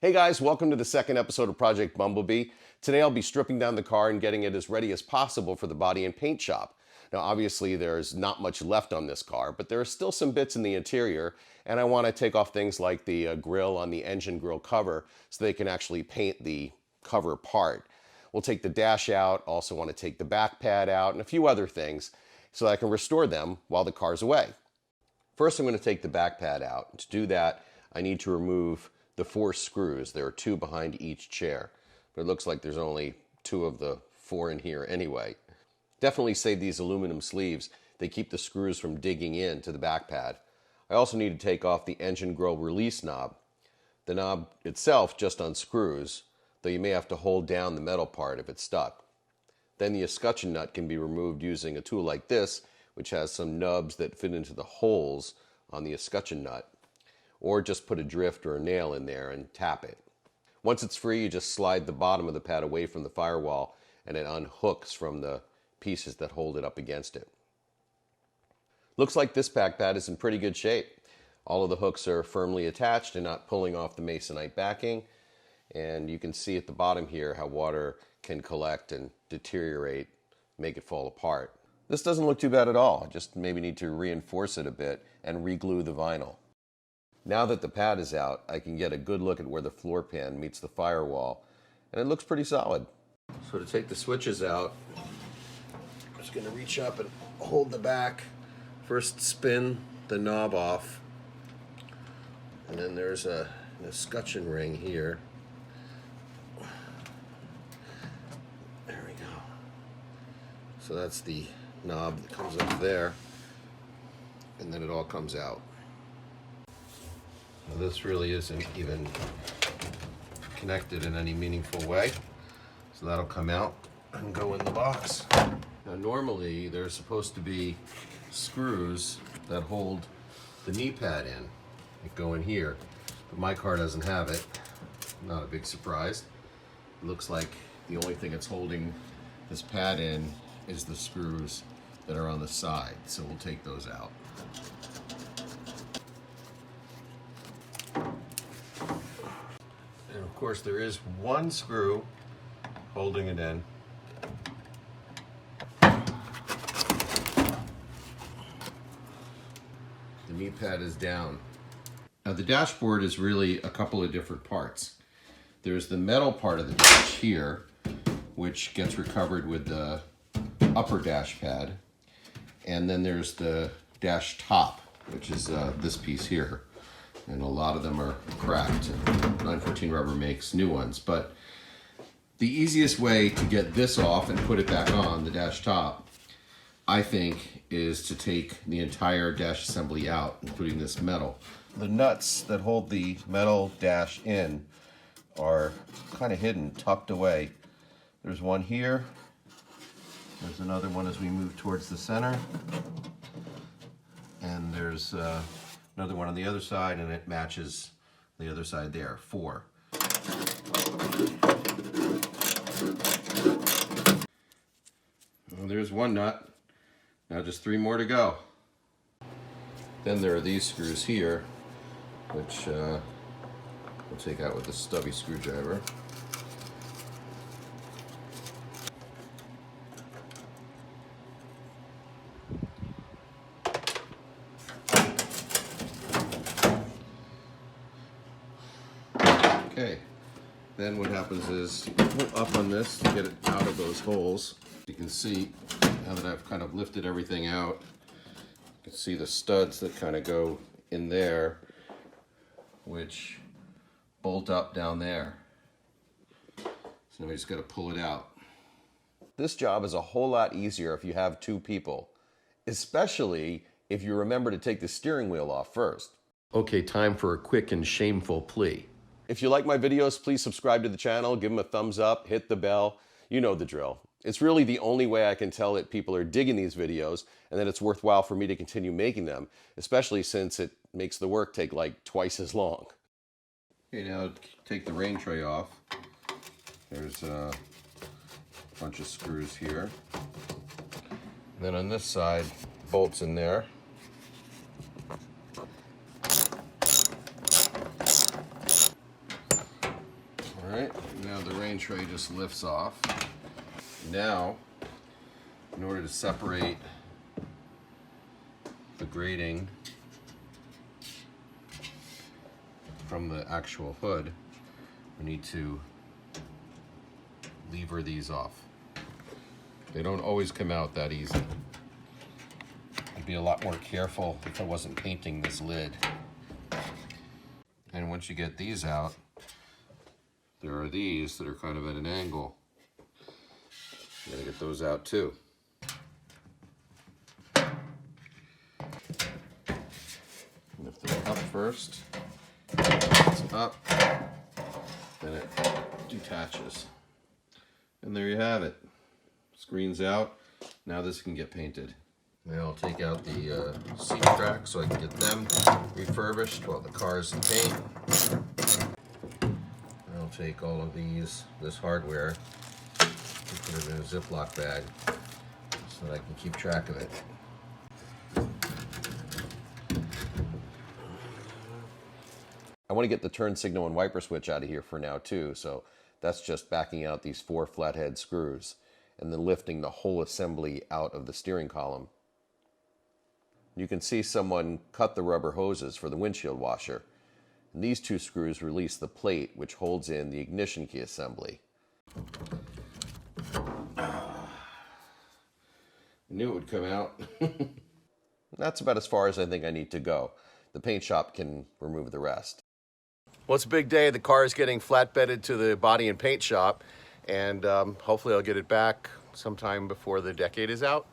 Hey guys, welcome to the second episode of Project Bumblebee. Today I'll be stripping down the car and getting it as ready as possible for the body and paint shop. Now obviously there's not much left on this car, but there are still some bits in the interior, and I want to take off things like the grill on the engine grill cover so they can actually paint the cover part. We'll take the dash out, also want to take the back pad out, and a few other things so that I can restore them while the car's away. First I'm going to take the back pad out. To do that, I need to remove the 4 screws. There are 2 behind each chair, but it looks like there's only 2 of the 4 in here anyway. Definitely save these aluminum sleeves. They keep the screws from digging into the back pad. I also need to take off the engine grill release knob. The knob itself just unscrews, though you may have to hold down the metal part if it's stuck. Then the escutcheon nut can be removed using a tool like this, which has some nubs that fit into the holes on the escutcheon nut. Or just put a drift or a nail in there and tap it. Once it's free, you just slide the bottom of the pad away from the firewall and it unhooks from the pieces that hold it up against it. Looks like this back pad is in pretty good shape. All of the hooks are firmly attached and not pulling off the masonite backing. And you can see at the bottom here how water can collect and deteriorate, make it fall apart. This doesn't look too bad at all. Just maybe need to reinforce it a bit and re-glue the vinyl. Now that the pad is out, I can get a good look at where the floor pan meets the firewall, and it looks pretty solid. So to take the switches out, I'm just going to reach up and hold the back. First spin the knob off, and then there's an escutcheon ring here. There we go. So that's the knob that comes up there, and then it all comes out. Now this really isn't even connected in any meaningful way, so that'll come out and go in the box. Now normally there's supposed to be screws that hold the knee pad in that go in here, but my car doesn't have it. Not a big surprise. It looks like the only thing that's holding this pad in is the screws that are on the side, so we'll take those out. And of course there is one screw holding it in. The knee pad is down. Now the dashboard is really a couple of different parts. There's the metal part of the dash here, which gets recovered with the upper dash pad. And then there's the dash top, which is this piece here. And a lot of them are cracked. 914 Rubber makes new ones. But the easiest way to get this off and put it back on, the dash top, I think, is to take the entire dash assembly out, including this metal. The nuts that hold the metal dash in are kind of hidden, tucked away. There's one here. There's another one as we move towards the center. And there's another one on the other side, and it matches the other side there. 4. Well, there's one nut. Now just 3 more to go. Then there are these screws here, which we'll take out with a stubby screwdriver. Okay, then what happens is you pull up on this to get it out of those holes. You can see, now that I've kind of lifted everything out, you can see the studs that kind of go in there, which bolt up down there. So now we just got to pull it out. This job is a whole lot easier if you have 2 people, especially if you remember to take the steering wheel off first. Okay, time for a quick and shameful plea. If you like my videos, please subscribe to the channel, give them a thumbs up, hit the bell. You know the drill. It's really the only way I can tell that people are digging these videos and that it's worthwhile for me to continue making them, especially since it makes the work take like twice as long. Okay, now take the rain tray off. There's a bunch of screws here. And then on this side, bolts in there. tray just lifts off. Now, in order to separate the grating from the actual hood, we need to lever these off. They don't always come out that easy. I'd be a lot more careful if I wasn't painting this lid. And once you get these out, there are these that are kind of at an angle. You gotta get those out too. Lift it up first. It's up, then it detaches. And there you have it. Screen's out. Now this can get painted. Now I'll take out the seat tracks so I can get them refurbished while the car's in paint. I'll take all of this hardware, and put it in a Ziploc bag so that I can keep track of it. I want to get the turn signal and wiper switch out of here for now too, so that's just backing out these 4 flathead screws and then lifting the whole assembly out of the steering column. You can see someone cut the rubber hoses for the windshield washer. And these 2 screws release the plate which holds in the ignition key assembly. I knew it would come out. That's about as far as I think I need to go. The paint shop can remove the rest. Well, it's a big day. The car is getting flatbedded to the body and paint shop, and hopefully I'll get it back sometime before the decade is out.